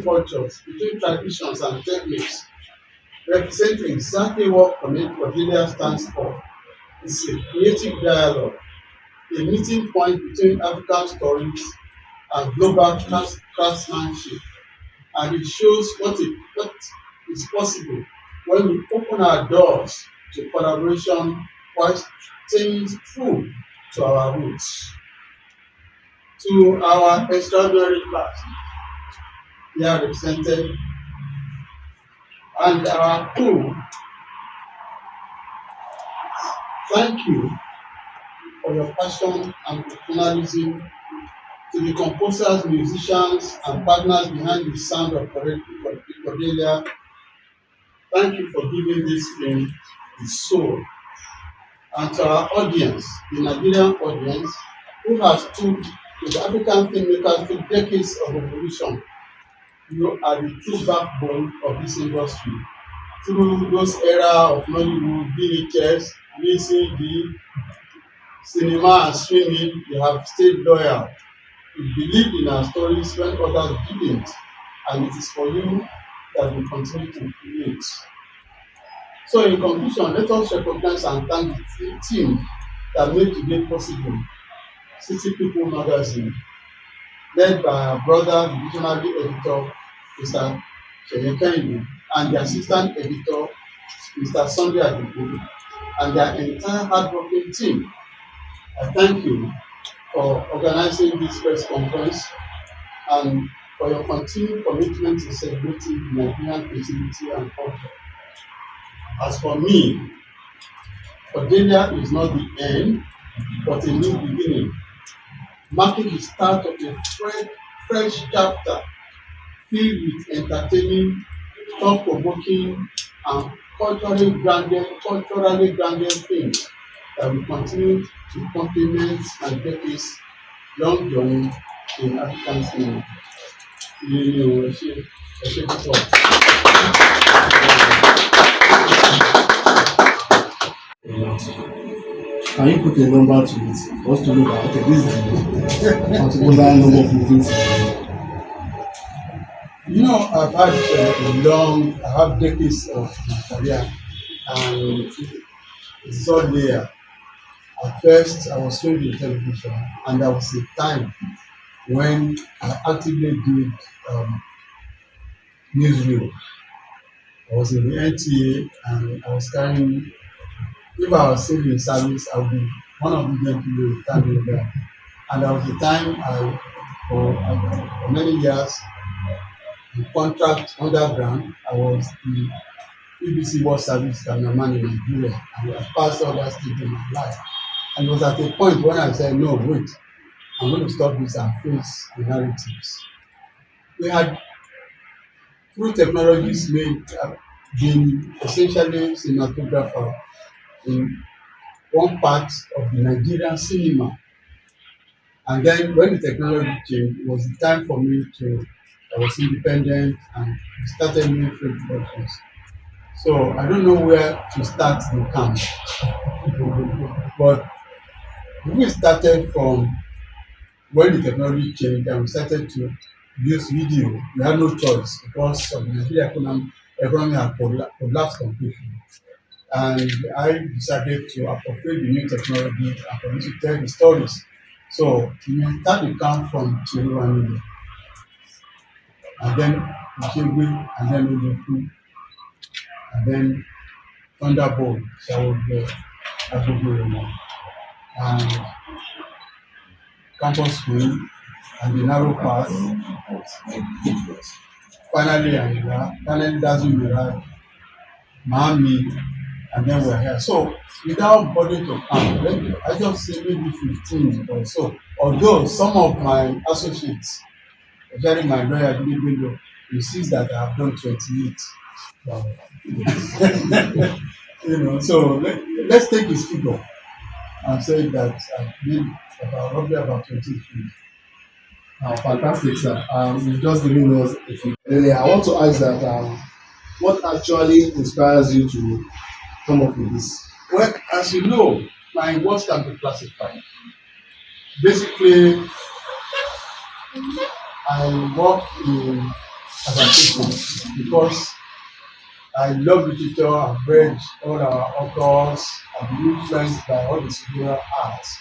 cultures, between traditions and techniques, represent exactly what Cordelia stands for. It's a creative dialogue, a meeting point between African stories and global craftsmanship, and it shows what is possible when we open our doors to collaboration while staying true to our roots. To our extraordinary class here represented and our crew, thank you for your passion and professionalism. To the composers, musicians, and partners behind the sound of Cordelia, thank you for giving this film its soul. And to our audience, the Nigerian audience, who has stood with African filmmakers through decades of evolution, you are the true backbone of this industry. Through those era of Nollywood, VHS, VCD, cinema and streaming, you have stayed loyal. You believed in our stories when others didn't, and it is for you that we continue to create. So in conclusion, let us recognize and thank the team that made today possible. City People Magazine, led by our brother, the visionary editor, Mr. Kelani, and the assistant editor, Mr. Sunday Adigun, and their entire hardworking team. I thank you for organizing this press conference and for your continued commitment to celebrating Nigerian creativity and culture. As for me, Cordelia is not the end, but a new beginning, marking the start of a fresh chapter filled with entertaining, thought-provoking, and culturally grounded things that will continue to complement my decades long journey in African cinema. Can you put a number to it for us to know that okay, this is the particular number of movies? I have decades of my career, and it's all there. At first, I was trained in television, and there was a time when I actively did newsreel. I was in the NTA, and I was carrying. If I was still in service, I would be one of the people standing there. And there was a time for many years, the contract underground, I was the BBC World Service cameraman in Nigeria, and I passed all that stage in my life. And it was at a point when I said, no, wait, I'm going to stop this and face the narratives. We had, through technologies, been essentially cinematographer in one part of the Nigerian cinema. And then when the technology changed, it was the time for me I was independent and started doing film productions. So I don't know where to start the camp. But we started from when the technology changed and we started to use video. We had no choice because of the Nigerian economy had collapsed completely. And I decided to appropriate the new technology and for me to tell the stories. So we start the camp from Chiru and then Uchegbe, and then Ojoku, and then Thunderbolt, Shawogbe, Agogo, and Campus Queen, and the Narrow Path, finally Anila, finally Dazu Mirage, Miami, and then we're here. So without body to count, I just say maybe 15 or so. Although some of my associates, especially my lawyer, Dili, insists that I have done 28. Wow. So let's take his figure and say that I've been roughly about 23. Fantastic, sir. You've just given us a few. I want to ask that what actually inspires you to come up with this? Well, as you know, my works can be classified. Basically, I work in as a people because I love literature. I've read all our authors. I've been influenced by all the superior arts.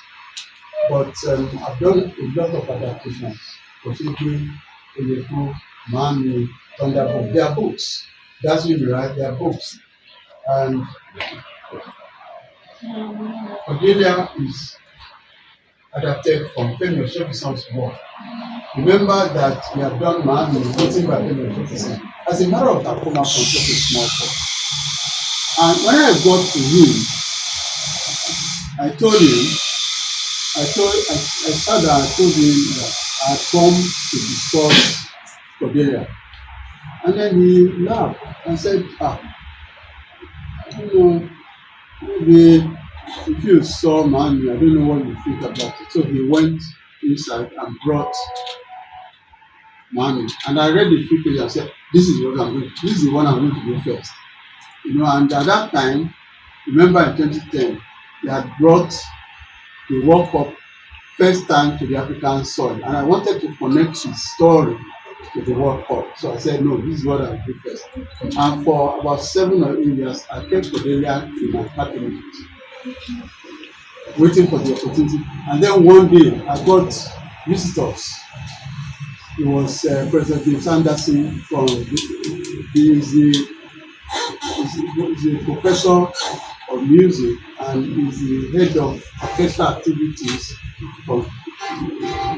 But I've done a lot of adaptations. Oshiki, Eleku, Mami, Thunderbolt. They are books. That's really right. They are books. And Cordelia is adapted from Femi Osefison's work. Remember that we have done Mami written by Femi Osefison. As a matter of fact, Akoma constructed a small book. And when I got to him, I told him, I sat down and told him that I had come to discuss Cordelia. And then he laughed and said, you know, maybe if you saw Mami, I don't know what you think about it. So he went inside and brought Mami. And I read the few pages and said, this is the one I'm going to do first. You know, and at that time, remember in 2010, they had brought the World Cup first time to the African soil. And I wanted to connect his story to the World Cup. So I said, no, this is what I'll do first. And for about 7 or 8 years, I kept Cordelia in my cabinet, waiting for the opportunity. And then one day, I got visitors. It was President James Anderson from he's the professor of music and he's the head of orchestral activities from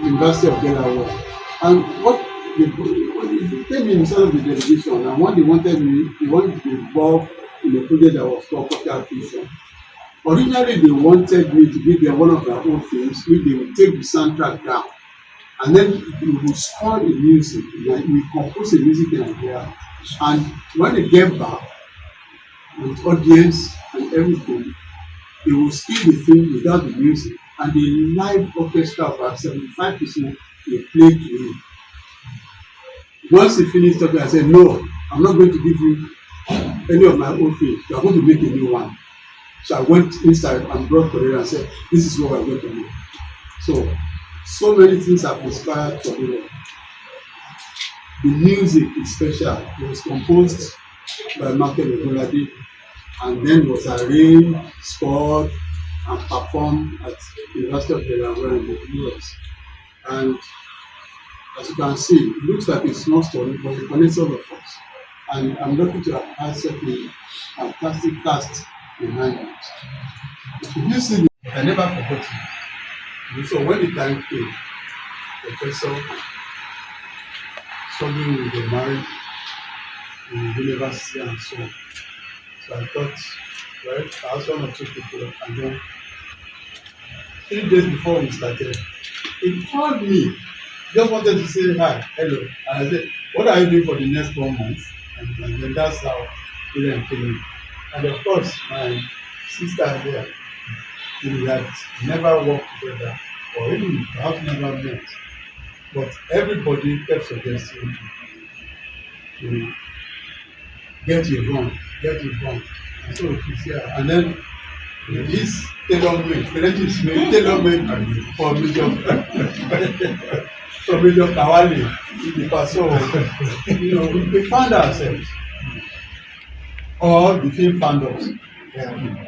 University of Delaware. And what they came in sort of the delegation, and what they wanted to be involved in a project that was called Cultural Fusion. Originally, they wanted me to give them one of their own films, which they would take the soundtrack down, and then we would score the music, like we compose the music in Nigeria, and when they get back with audience and everything, they will still the film without the music, and the live orchestra of about 75% they play to him. Once he finished talking, I said, no, I'm not going to give you any of my own films. You are going to make a new one. So I went inside and brought Cordelia and said, this is what we're going to do. So many things have inspired Cordelia. The music is special. It was composed by Michael Ogunlade and then was arranged, scored, and performed at the University of Delaware in the US. And as you can see, it looks like a small story, but it connects all of us. And I'm lucky to have such a fantastic cast behind it. If you see I never forgot it. So when the time came, the professor struggling with the marriage in the university and so on. So I thought, well, I was one or two people, and then 3 days before we started, he called me, just wanted to say hi, hello. And I said, what are you doing for the next 4 months? And then that's how William came in. And of course, my sister here, we had never worked together, or even perhaps never met. But everybody kept suggesting to get you wrong. And so she's here. And then this tailor-made for Major from Major Kawali. So, you know, we found ourselves. Or the film found us. Yeah.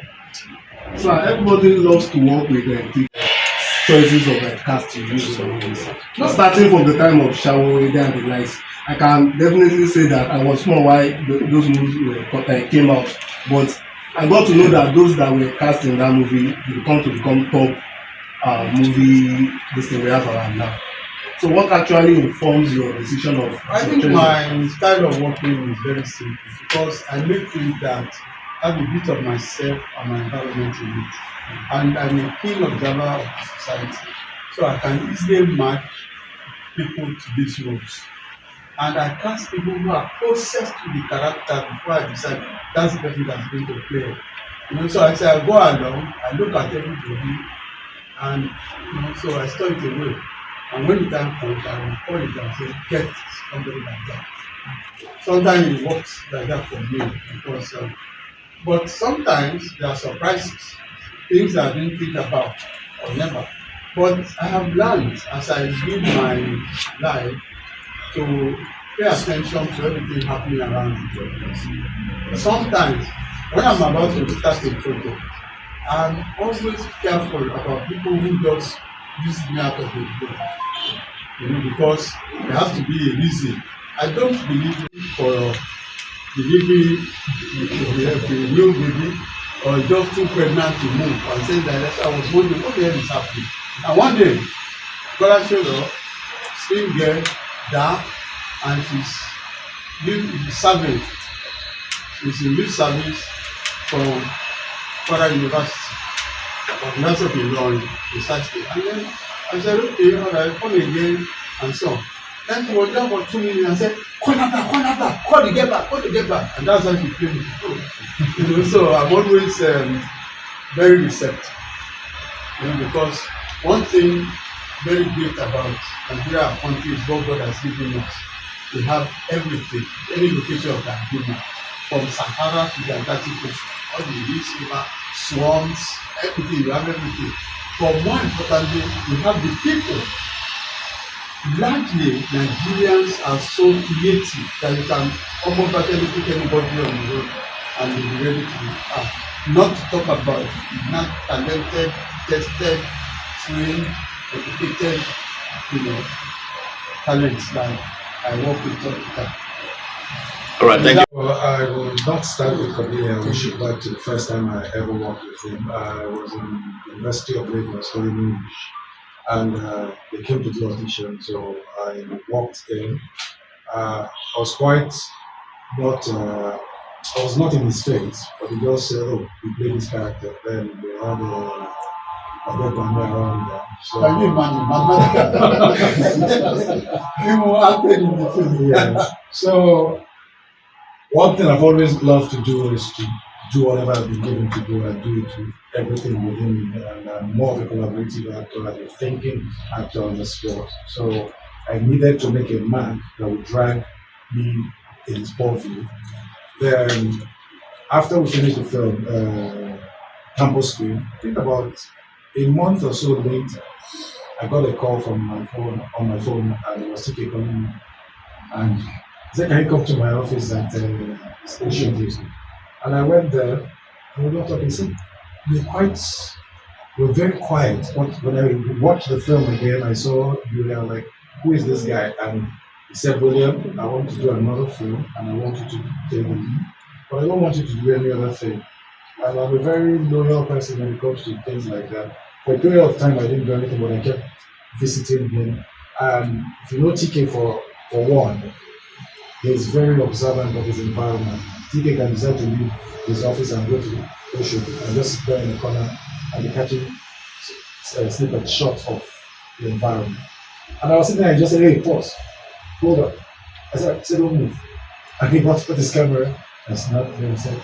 So everybody loves to work with choices of cast you use on this. Starting from the time of Shawo and the likes, I can definitely say that I was small while those movies came out, but I got to know that those that were cast in that movie become top movie this thing we have around now. So what actually informs your decision of? I think my style of working is very simple because I make things that have a bit of myself and my environment in it. And I'm a keen observer of society. So I can easily match people to these roles. And I cast people who are closest to the character before I decide that's the person that's going to play. You know, so I say I go along, I look at everybody, and you know, so I store it away. And when the time comes, I will call it and say, get somebody like that. Sometimes it works like that for me because, but sometimes there are surprises, things I didn't think about or never. But I have learned as I live my life to pay attention to everything happening around you. Sometimes, when I'm about to start a project, I'm always careful about people who just use me out of the blue. Because there has to be a reason. I don't believe for delivery of a new baby or just too pregnant to move and say that I was wondering what the hell is happening. And one day, God showed up, slim girl, dark, and she's serving. She's in youth service from Federal University, of University of Ilorin, research state. And then I said, okay, all right, come again, and so on. Then she was there for 2 minutes and said, call her back, call the girl back. And that's how she came to. So I'm always very receptive. Because one thing very great about Nigeria, our country, is what God has given us. We have everything, any location of Nigeria, from Sahara to the Atlantic Ocean, all the rich river, swamps, everything, we have everything. But more importantly, we have the people. Largely, Nigerians are so creative that you can almost virtually pick anybody on the road and they'll be ready to be asked. Not to talk about not talented, tested, trained, educated, talents that I work with all the time. All right, thank you. Well, I will not start with Cordelia. I wish it back to the first time I ever worked with him. I was in the University of Lagos studying English, and they came to the audition, so I walked in. I was quite not, I was not in his face, but he just said, "Oh, we play this character." Then we had a dead man around there. So, Can you imagine? People acted in the film. yeah. So one thing I've always loved to do is to do whatever I've been given to do and do it with everything within me. And I'm more of a collaborative actor, like a thinking actor on the spot. So I needed to make a mark that would drag me in his view. Then after we finished the film, campus screen, I think about a month or so later, I got a call from my phone and it was TK calling me. And he said, "Can you come to my office at Station Houston?" And I went there and we were talking. He said, you're very quiet. But when I watched the film again, I saw you were like, "Who is this guy?" And he said, "William, I want to do another film and I want you to take the lead, but I don't want you to do any other thing." And I'm a very loyal person when it comes to things like that. For a period of time, I didn't do anything, but I kept visiting him. And if you know TK for one, he's very observant of his environment. TK can decide to leave his office and go to Ocean and just sit there in the corner and be catching snippet shots of the environment. And I was sitting there and just said, "Hey, pause, hold up." I said, "Don't move." And he got to put his camera and snapped and said,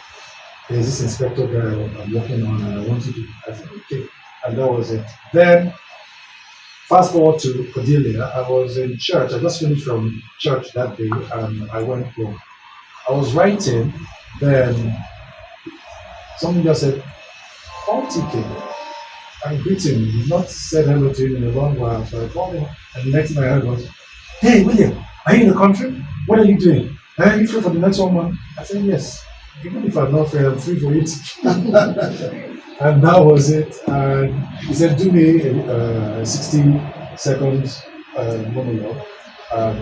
"There's this inspector guy I'm working on and I want you to." I said, "Okay." And that was it. Then fast forward to Cordelia. I was in church. I just finished from church that day and I went home. I was writing, then someone just said, "Call TK and greet him." You've not said hello to him in a long while. So I called him and the next thing I heard was, "Hey William, are you in the country? What are you doing? Are you free for the next 1 month?" I said, "Yes. Even if I'm not free, I'm free for it." And that was it. And he said, "Do me a 60 seconds monologue.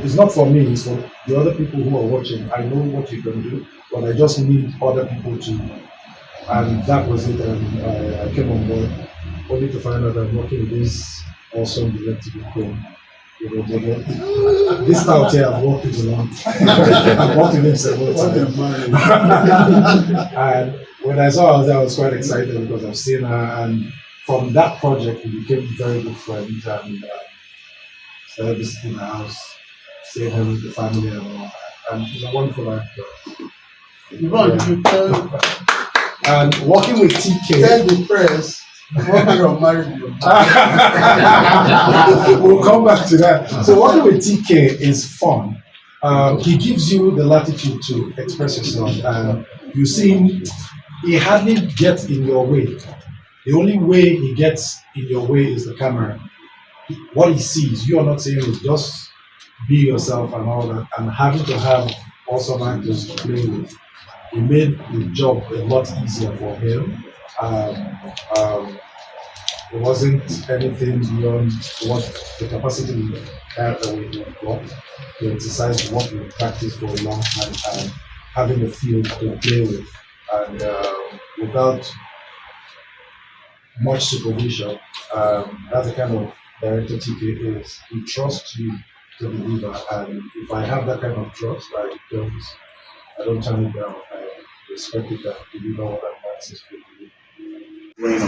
It's not for me, it's for the other people who are watching. I know what you can do, but I just need other people to." And that was it. And I came on board, only to find out I'm working with this awesome director, this out here, I've worked with a lot. I've worked with him several times. And when I saw her there, I was quite excited because I've seen her. And from that project, we became very good friends and started visiting the house, saying hello to the family and all. And she's a wonderful actor. Yvonne, you tell And working with TK. the press what kind of marriage you We'll come back to that. So working with TK is fun. He gives you the latitude to express yourself, and you see him, he hardly gets in your way. The only way he gets in your way is the camera. What he sees, you are not seeing, is just be yourself and all that, and having to have awesome actors to play with, it made the job a lot easier for him. Um, um, it wasn't anything beyond what the capacity we character we have got to exercise what we practiced for a long time and having the field to play with. And without much supervision, that's the kind of director TK is. He trusts you to deliver, and if I have that kind of trust, I don't turn it down. I respect it and deliver what I'm asking to do. Well,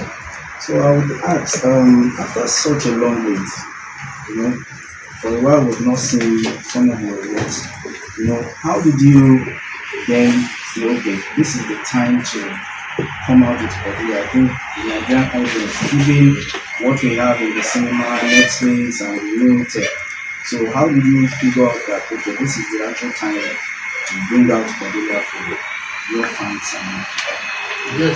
so I would ask, after such a long wait, you know, for a while we've not seen some of your works, how did you then say, okay, this is the time to come out with Cordelia? I think the Nigerian audience, given what we have in the cinema, Netflix, and real tech. So how did you figure out that, okay, this is the actual time to bring out Cordelia for your fans? Yes,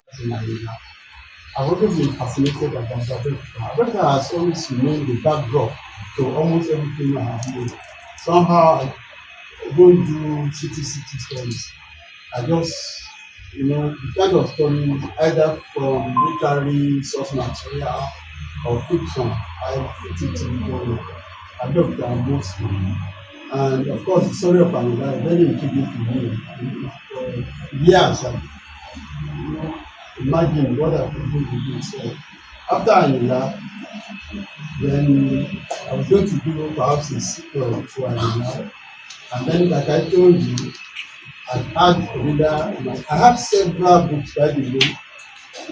I've always been fascinated by Africa. Africa has always remained the backdrop to almost everything I have done. Somehow I don't do city stories. I just, the kind of stories either from literary source material or fiction, I fit it into adopt them mostly. And of course, the story of Anila is very intriguing to me. For years, imagine what I could do with this. After Anila, then I was going to do perhaps a sequel to Anila. And then, like I told you, I had reader, I have several books, by the way,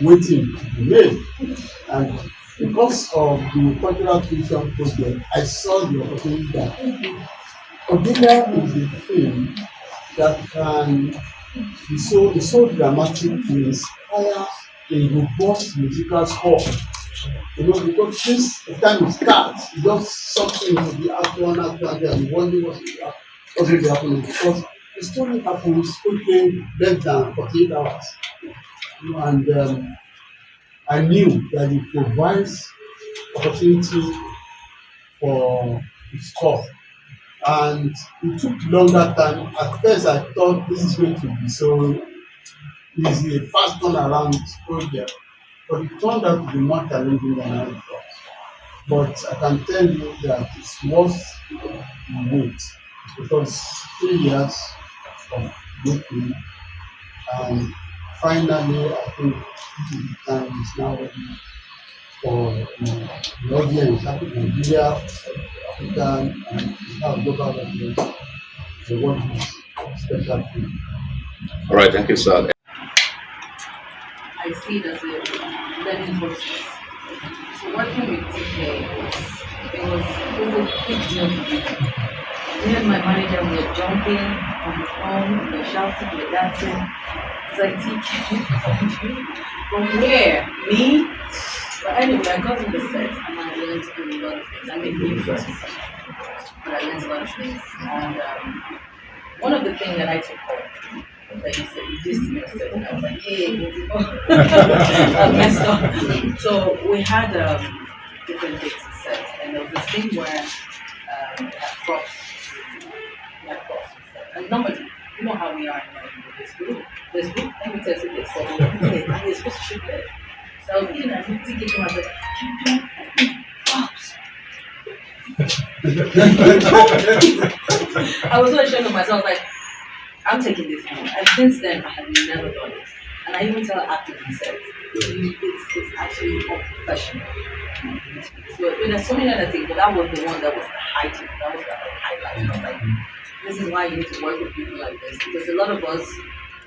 waiting to be made. And because of the cultural fiction project, I saw the opportunity that Cordelia is a film that can be so dramatic to inspire a robust musical score. Because this kind of starts, just something to the actor and you wonder what's going to happen because the story happens quickly less than 48 hours. And I knew that it provides opportunity for the score. And it took longer time. At first, I thought this is going to be so easy, a fast turnaround project. But it turned out to be more challenging than I thought. But I can tell you that it's worth the wait because 3 years of waiting and finally I think this is the time is now ready for the audience, Nigeria, African, and now global audience to watch this special film. All right, thank you, sir. I see it as a learning process. So working with TK was a big deal for me. Me and my manager were jumping on the phone, we were shouting, we were dancing. It's like TK from where? Me? But anyway, I got in the set and I learned a lot of things. I made new friends, but I learned a lot of things. And one of the things that I took home that you said you dissed me yourself. And I was like, hey, I messed up. So we had different dates set, and there was this thing where we had props, and normally, you know how we are in this group. This group, let me tell you this, so and you're supposed to shoot there. So I was in and thinking to myself, you do props. I was so ashamed of myself, like, I'm taking this home. And since then, I have never done it. And I even tell actors in set, it's actually unprofessional. So there's so many other things, but that was the one that was the highlight. That was the highlight. I was like, this is why you need to work with people like this. Because a lot of us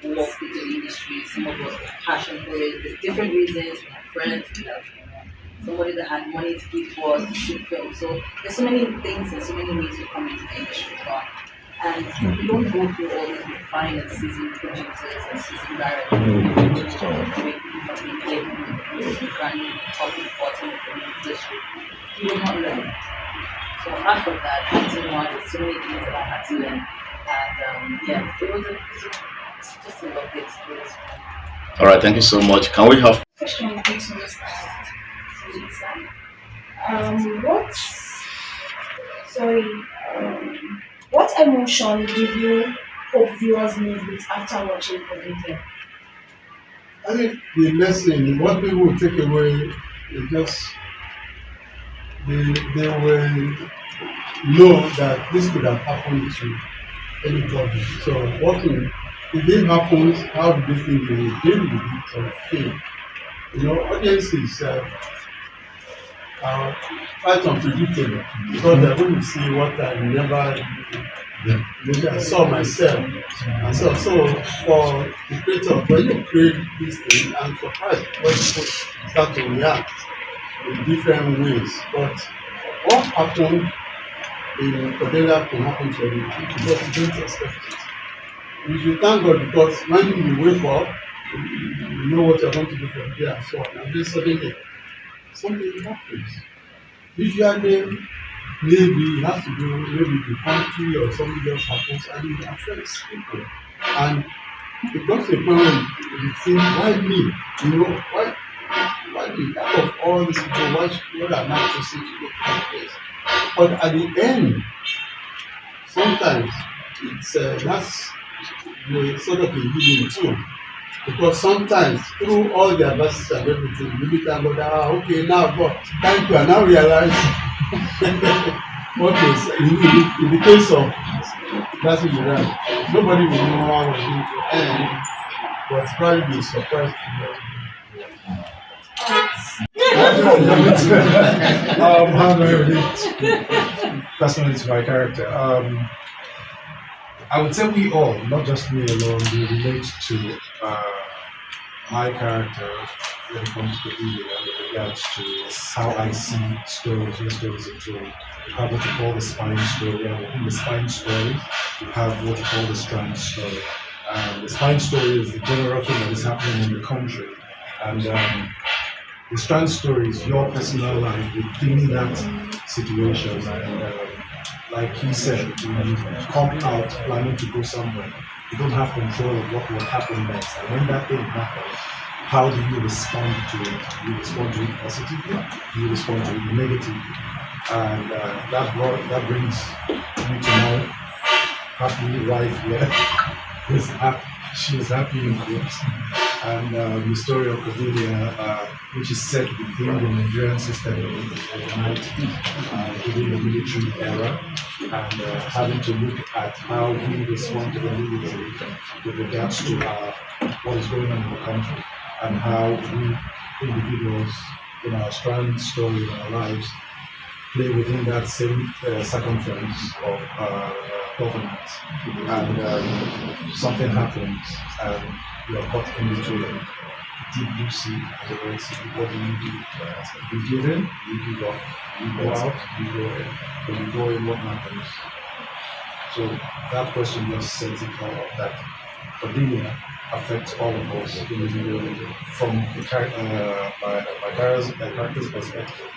walk into the industry, some of us have passion for it. There's different reasons. We have friends, we have somebody that had money to give to us to shoot film. So there's so many things and so many ways to come into the industry. And you don't go through all these refined and seasoned producers and seasoned directors top important in the industry. You will not learn. So after that, acting was so many things that I had to learn. And it's just a lovely experience. All right, thank you so much. Can we have Question would be to understand. What Sorry. What emotion did you hope viewers leave with after watching the video? I think the lesson, what people will take away is just they will know that this could have happened to anybody. So what will, if it happens, how do they think they will deal with it or feel? Audiences are quite unpredictable because they're going to see what I never maybe I saw myself. And so for the creator, when you create this thing, I'm surprised when people start to react in different ways. But what happened in Cordelia can happen to everybody because you don't expect it. You should thank God because when you wake up, you know what you're going to do from there and so on. And then suddenly something happens. Usually maybe it has to do maybe the country or something else happens and it affects people. And it comes to a point where you think, why me? Why me? Out of all these people, what am I choosing to go to that place? But at the end, sometimes it's that's sort of a healing too. Because sometimes through all the adversity and everything, you be thank God, okay, now God, thank you, I now realize what is in the case of that's what you're right. Nobody will know how it's going to end, but probably be surprised to know. How do I relate personally to my character? I would say we all, not just me alone, we relate to my character when it comes to video with regards to how I see stories, when stories are told. You have what you call the spine story, and within the spine story, you have what you call the strand story. The spine story is the general thing that is happening in the country, and the strand story is your personal life within that situation. And like he said, when you come out planning to go somewhere, you don't have control of what will happen next. And when that thing happens, how do you respond to it? Do you respond to it positively? Do you respond to it negatively? And that brings me to my happy wife here. She is happy in quotes. And the story of Cordelia, which is set within the Nigerian system overnight, within the military era, and having to look at how we respond to the military with regards to what is going on in the country, and how we individuals in our strand story in our lives play within that same circumference of governance. And something happens, and you are caught in between deep blue sea and the Red Sea. What do? You give in, you give up. You go out, you go in. When you go in, what happens? So that question just sets it all up that Cordelia affects all of us individually from my character's perspective.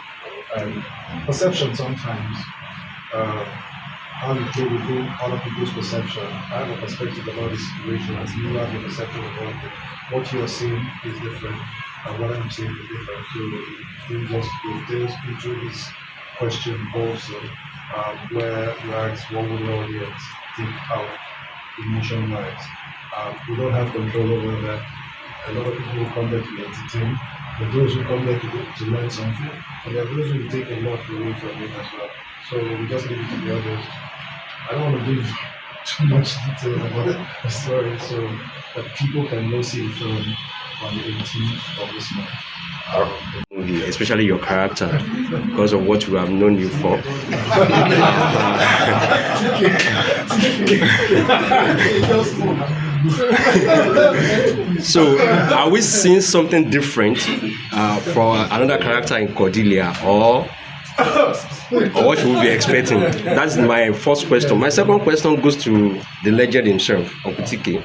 Perception sometimes, how you play within other people's perception. I have a perspective about the situation as you have a perception about it. What you are seeing is different, and what I'm seeing is different. So we just delve into this question also, where you ask what would the audience think out emotion-wise. We don't have control over that. A lot of people come there to entertain. There are those who come there to learn something, and there are those who take a lot away from it as well. So we just leave it to the others. I don't want to give too much detail about the story so that people can go see the film on the 18th of this month. Movie, especially your character, because of what we have known you for. So, are we seeing something different for another character in Cordelia, or what should we be expecting? That's my first question. My second question goes to the legend himself, Okutike.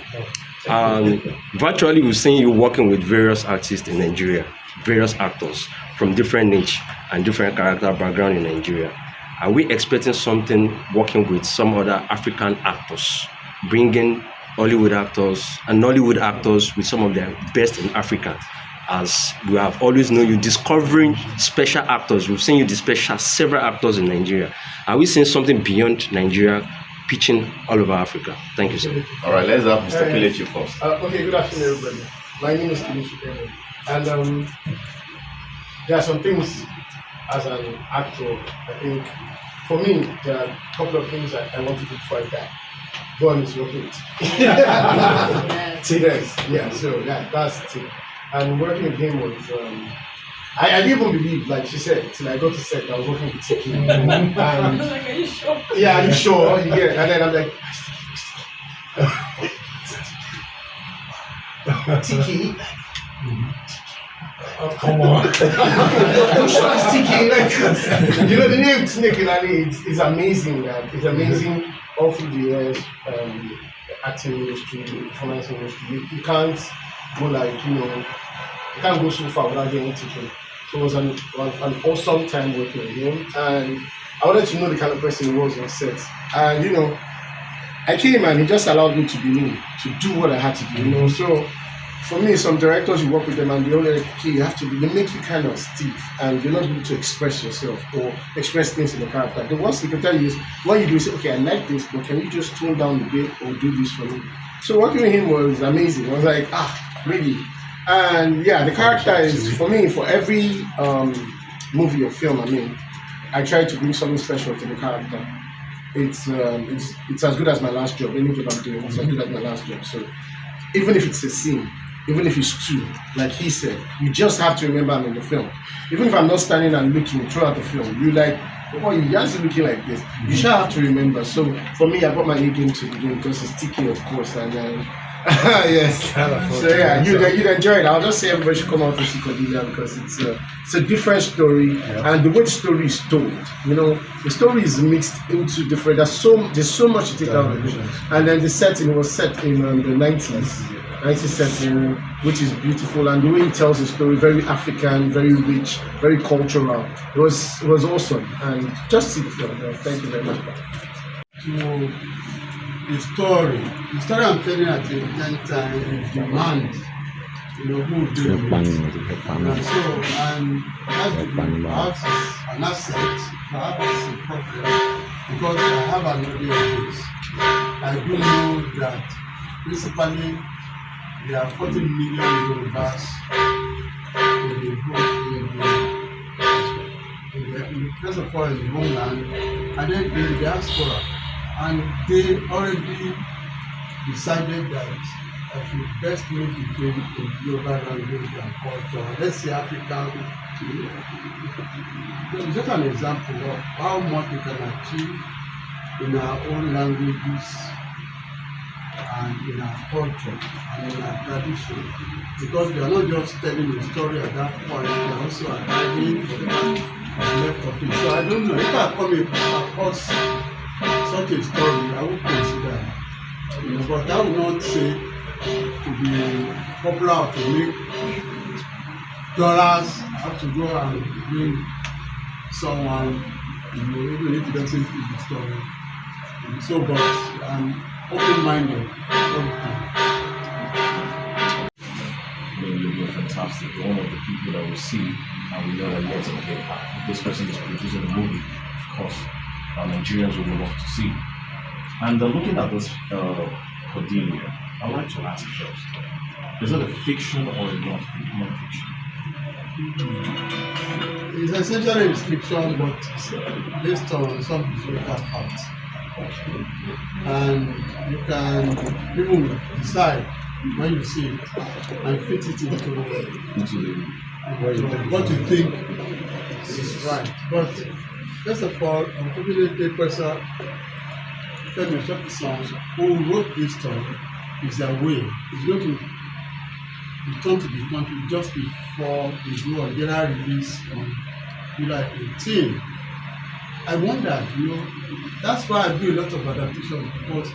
Virtually, we've seen you working with various artists in Nigeria, various actors from different niche and different character background in Nigeria. Are we expecting something working with some other African actors, bringing Hollywood actors and Nollywood actors with some of their best in Africa as we have always known you discovering special actors. We've seen you dispatch several actors in Nigeria. Are we seeing something beyond Nigeria pitching all over Africa? Thank you, sir. All right, let's have Mr. Kelechi first. Okay, good afternoon, everybody. My name is Kelani, and there are some things as an actor. I think for me, there are a couple of things that I want to do before I die. One is working with T-Rex. Yeah, so that's the thing. And working with him was, I didn't even believe, like she said, till I got to set, I was working with Tiki. And I was like, are you sure? yeah, are you sure? You get it? And then I'm like, Tiki. Oh, come on. Tiki. Like, you know, the name Kelani is amazing. It's amazing all through the years. The acting industry, the performance industry. You can't go like, you know, you can't go so far without getting Tiki. So it was an awesome time working with him. And I wanted to know the kind of person he was on set. And, you know, I came and he just allowed me to be me, to do what I had to do, you know. So for me, some directors, you work with them and they only like, okay, you have to be, they make you kind of stiff and you're not able to express yourself or express things in the character. The worst they can tell you is, what you do is say, okay, I like this, but can you just tone down the bit or do this for me? So working with him was amazing. I was like, really? And yeah, the character is, for me, for every movie or film I mean, I try to bring something special to the character. It's as good as my last job. Any job I'm doing, it's as good as my last job. So even if it's a scene, even if it's two, like he said, you just have to remember I'm in the film. Even if I'm not standing and looking throughout the film, you like, oh, you're just looking like this. You should have to remember. So for me, I brought my A game to the game because it's Tiki, of course, and yes. So yeah, you'd enjoy it. I'll just say everybody should come out to see Cordelia because it's a different story, and the way the story is told, you know, the story is mixed into different. There's so much to take out of it, and then the setting was set in the 90s setting, which is beautiful, and the way it tells the story, very African, very rich, very cultural. It was awesome, and just see the film. Thank you very much. The story I'm telling at the same time demand, you know, who will do it. And so, perhaps an asset, perhaps it's a problem, because I have an audience. I do know that principally there are 40 million Yorubas first of all in the homeland, and then in the diaspora. And they already decided that I should best make the film in Yoruba language and culture. Let's say African. It's just an example of how much we can achieve in our own languages and in our culture and in our tradition. Because we are not just telling a story at that point, we are also archiving left of it. So I don't know if I come across such a story, I would consider it. You know, but I would not say to be popular or to make dollars. I have to go and bring someone, you know, even if it doesn't fit the story. So, but I'm open-minded. You're fantastic. You're one of the people that we see and we know that yes, okay, this person is producing a movie, of course. Nigerians would love to see. And looking at this Cordelia, I'd like to ask first, is it a fiction or a non-fiction? It's essentially fiction, but it's based on some historical facts. And you can even decide when you see it and fit it into what you think is right. But first of all, unfortunately, person who wrote this story is away. He's going to return to the country just before they do a general release on July 18. I wonder, you know, that's why I do a lot of adaptation, because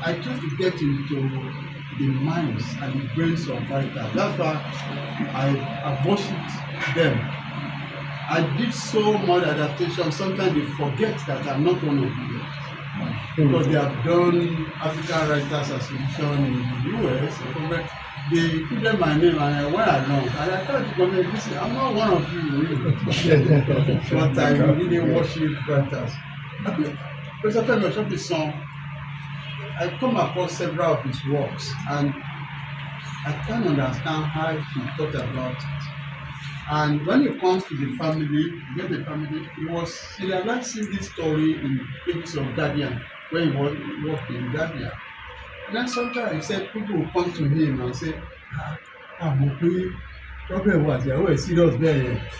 I try to get into the minds and the brains of writers. That's why I worship them. I did so much adaptation, sometimes they forget that I'm not one of them. Because they have done African Writers Association in the US, they put them my name and I went along. And I tried to comment, listen, I'm not one of you, really. But I really worship writers. Professor Femi Oshofi's song, I come across several of his works and I can't understand how he thought about it. And when it comes to the family, you get the family, he had not seen this story in pages of Guardian, where he worked in Guardian. And then sometimes he said people will come to him and say, I'm okay, problem was there, oh, serious there.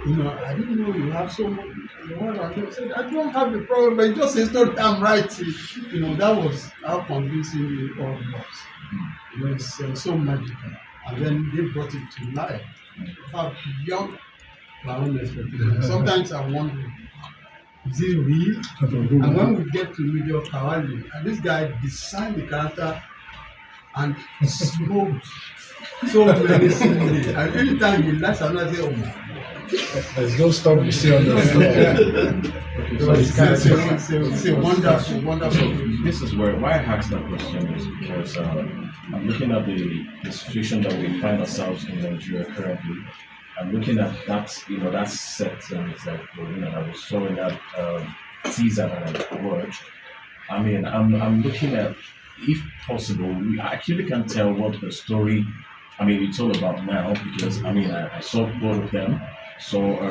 You know, I didn't know you have so much. I said, I don't have the problem, but it just says no, I'm right. You know, that was how convincing it all was. You know, it's so magical. And then they brought it to life. Far beyond my own expectations. Sometimes I wonder, is it real? And when we get to Medio Kawali, and this guy designed the character and smoked so many scenes. And every time he laughs, I'm not saying, oh my God. There's no stuff you see on the floor. It's a wonderful, wonderful. This is why I asked that question is because I'm looking at the situation that we find ourselves in Nigeria currently. I'm looking at that, that set, and it's like, I was saw in that teaser that I watched. I mean, I'm looking at, if possible, we actually can tell what the story, it's all about now, because I saw both of them. So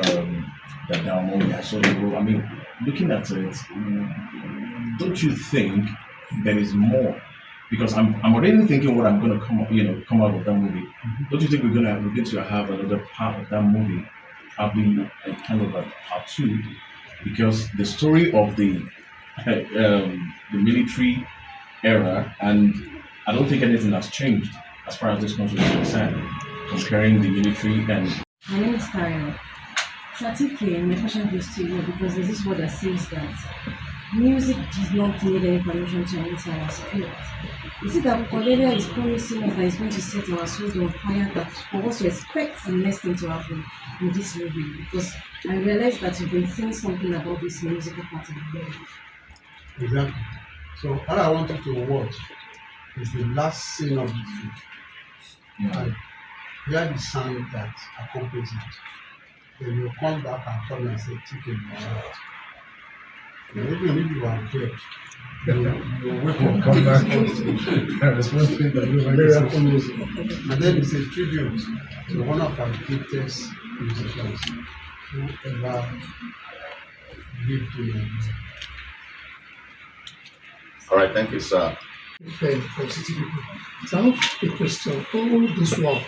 the Dalmoni, I saw the role. Looking at it, don't you think there is more? Because I'm already thinking what I'm going to come out of that movie. Don't you think we're going to have another part of that movie? Probably a kind of a part 2, because the story of the military era, and I don't think anything has changed as far as this country is concerned, comparing the military and. My name is Karen. So I think my question goes to you because there's this word that says that music does not need any permission to enter our spirit. Is it that Cordelia is promising us that it's going to set our souls on fire, that for us to expect the next thing to happen in this movie? Because I realize that you've been saying something about this musical part of the movie. Exactly. So all I want you to watch is the last scene of the film. And hear the sound that accompanies it. Then you come back and come and say, take it out. Even if you are dead, you wake up, come back and respond to it. And then it's a tribute to one of our greatest musicians who ever lived in Nigeria. All right, thank you, sir. From city people. So I have a question. All this while,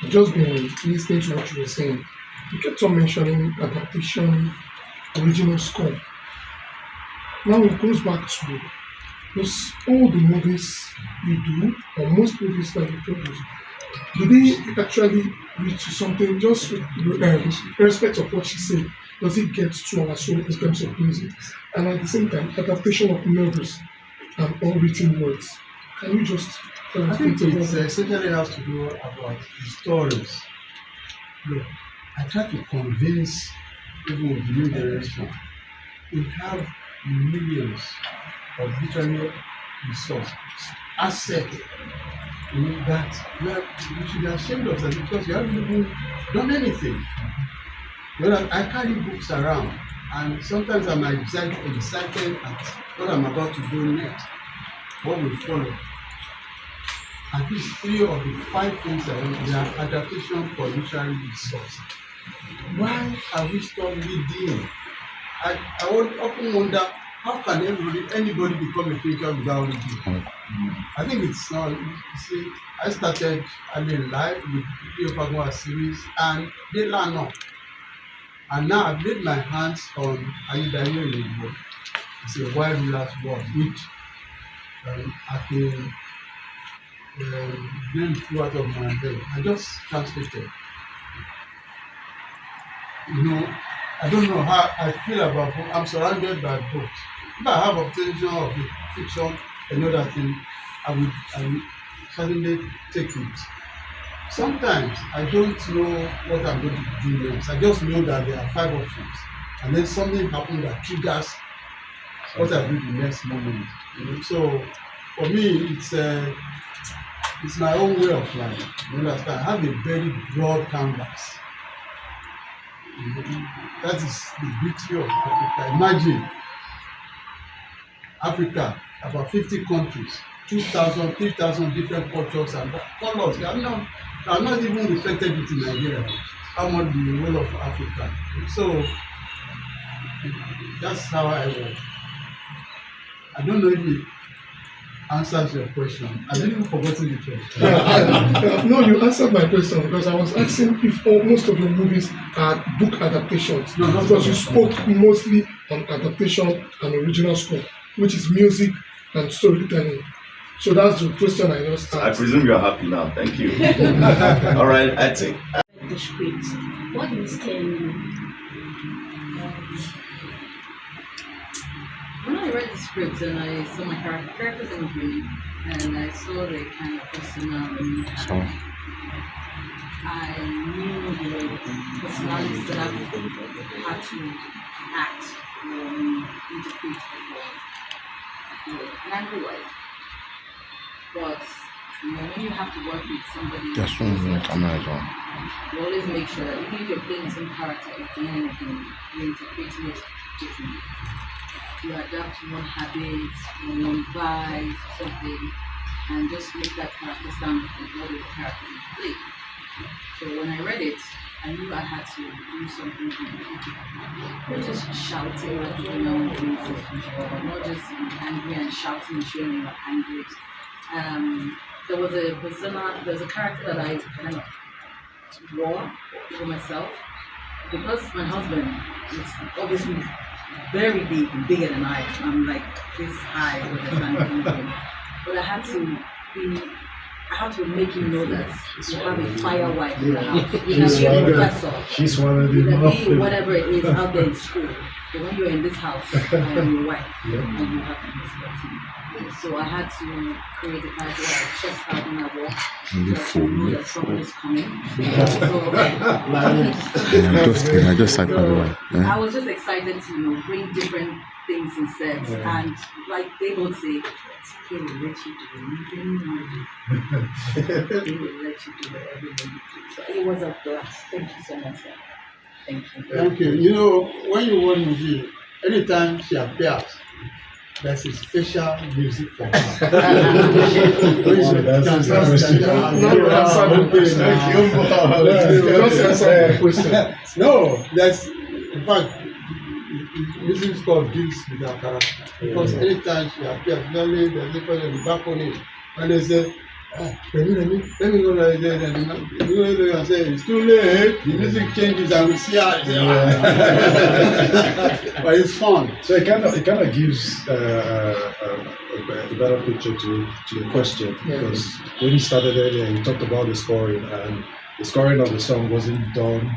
I've just been listening to what you were saying. You kept on mentioning adaptation, original score. Now it goes back to because all the movies you do, or most movies that you produce, do they actually reach to something just irrespective of what she said? Does it get to our soul in terms of music? And at the same time, adaptation of novels and all written words. Can you just I think it essentially has to do about the stories. Look, I try to convince people with the new generation. We have millions of literary resources, assets, that we should be ashamed of them because you haven't even done anything. I carry books around, and sometimes I'm excited at what I'm about to do next, what will follow. And these 3 of the 5 things they are adaptation for literary resources. Why are we still reading? I would often wonder, how can anybody become a thinker without reading? I think it's not. You see, I started in life with the Opagua series, and they learn up. And now I've laid my hands on Ayidayo Igbo. It's a wild last word, which I can name flew out of my head. I just translated. I don't know how I feel about books. I'm surrounded by books. If I have obtention of the fiction, another thing, I will suddenly take it. Sometimes I don't know what I'm going to do next. I just know that there are 5 options, and then something happens that triggers what I do the next moment. So for me, it's It's my own way of life. You understand? I have a very broad canvas. That is the beauty of Africa. Imagine Africa, about 50 countries, 2,000, 3,000 different cultures and colors. They are not even reflected in Nigeria. How much the whole of Africa. So that's how I work. I don't know if it answers your question. I've even forgotten the question. No, you answered my question because I was asking if most of your movies are book adaptations. No, not because you all. spoke mostly on adaptation and original score, which is music and storytelling. So that's the question I just I asked. presume you're happy now. Thank you. All right, I think. The script. What did it tell you? When I read the script and I saw my characters in green, and I saw the kind of personality, I knew the personalities that I had to act or interpret before. And I knew it. But when you have to work with somebody, you always make sure that even if you're playing the same character again, you're interpreting it differently. You adapt to one habit, one vibe, something, and just make that character stand from what the character is playing. So when I read it, I knew I had to do something not just shouting like people nowadays, or not just being angry and shouting and showing you're angry. There's a character that I kind of wore over myself because my husband is obviously very big and bigger than I am. I'm like this high all the time. But I had to make him know that you have a fire wife in the house. You can be a professor. She's one of You the can be whatever it is out there in school. But when you're in this house, I am your wife, and you have to respect me. So I had to create a character that I chest out when I walk. So I know that someone is coming. I was just excited to bring different things in sets, and like they both say, he will let you do anything. He will let you do whatever you do. So it was a blast. Thank you so much, sir. Thank you. Thank you. You know, when you watch movie, anytime she appears, there's a special music for her. No, there's, in fact, music is called deals with her character. Because anytime she appears, normally there's people in the balcony, and they say, let me go right there. And say, it's too late, the music changes and we see her. But it's fun. So it kind of gives a better picture to the question, because when you started earlier, you talked about the scoring, and the scoring of the song wasn't done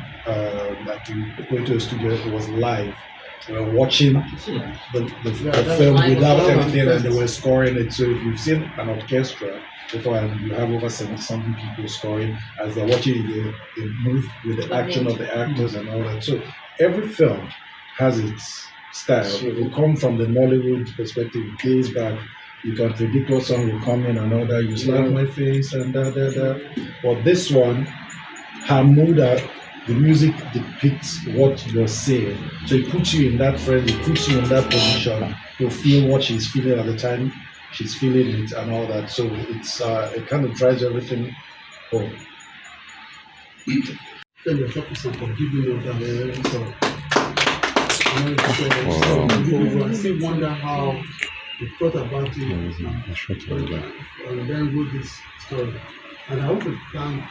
like you go to a studio; it was live. We were watching the film without everything, and they were scoring it. So if you've seen an orchestra before, and you have over 70-something people scoring as they're watching it, they move with the action of the actors and all that. So every film has its style. If you come from the Nollywood perspective, days back, you can predict what song will come in and all that. You slap my face and da. But this one, her mood, the music depicts what you're saying. So it puts you in that frame, it puts you in that position to feel what she's feeling at the time she's feeling it and all that. So it's it kind of drives everything home. I still wonder how you thought about it and then wrote this story. And I want to thank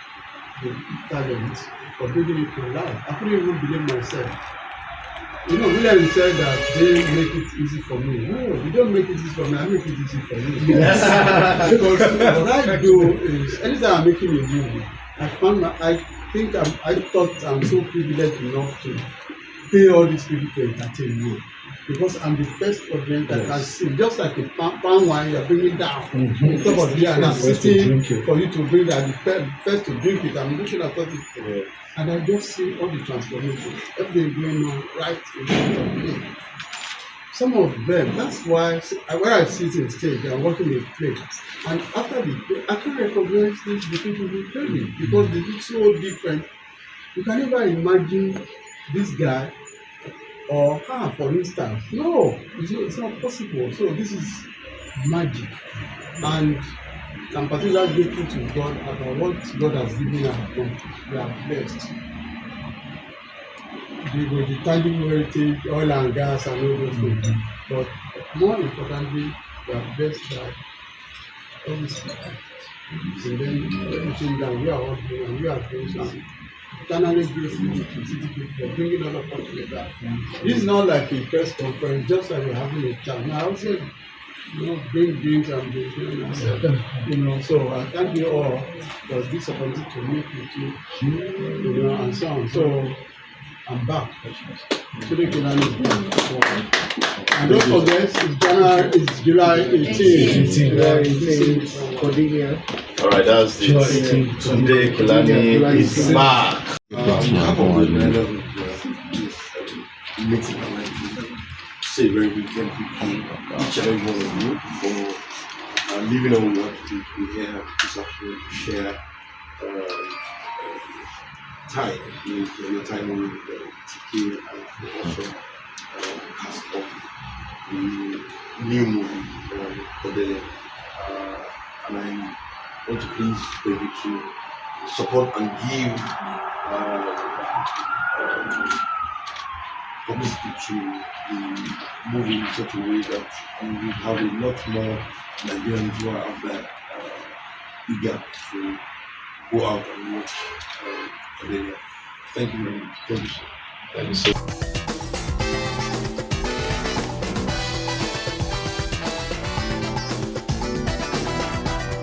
the talent for bringing it to life. I couldn't even believe myself. You know, William said that they make it easy for me. No, you don't make it easy for me, I make it easy for you. Yes. Because what I do is, anytime I'm making a movie, I thought I'm so privileged enough to pay all these people to entertain me. Because I'm the first audience that can see, just like a palm wine, you're bringing down on top of the and I'm sitting for you to bring that, the first to drink it. I'm looking at it, and I just see all the transformation, everything going on right in front of me. some of them, that's why when I sit in stage, I'm working a play. And after the play, I can't recognize the people who play me because they look so different. You can never imagine this guy or her, for instance. No, it's not possible. So this is magic. And I'm particularly grateful to God about what God has given us. We are blessed. The tangible heritage, oil and gas, and all those things. But more importantly, we are blessed by all these people. And then everything that we are all doing, and we are doing some eternally grateful to city people for bringing all of us together. This is not like a press conference, just like we're having a chat. Now, I would say, bring drinks and drink, so I thank you all for this opportunity to meet with you, and so on. So I'm back. Today, Kelani is back. And don't forget, it's July 18th. Cordelia. All right, that's it. Today, Kelani is back. Meeting, I'd like to say very big thank you to each and every one of you for leaving on what we have this afternoon to share time, your time with TK and also cast of the new movie, Cordelia. And I want to please beg you to support and give publicity to the movie in such a way that we will have a lot more Nigerians who are out there eager to go out and watch Cordelia. Thank you very much. Thank you, sir. Thank you so much.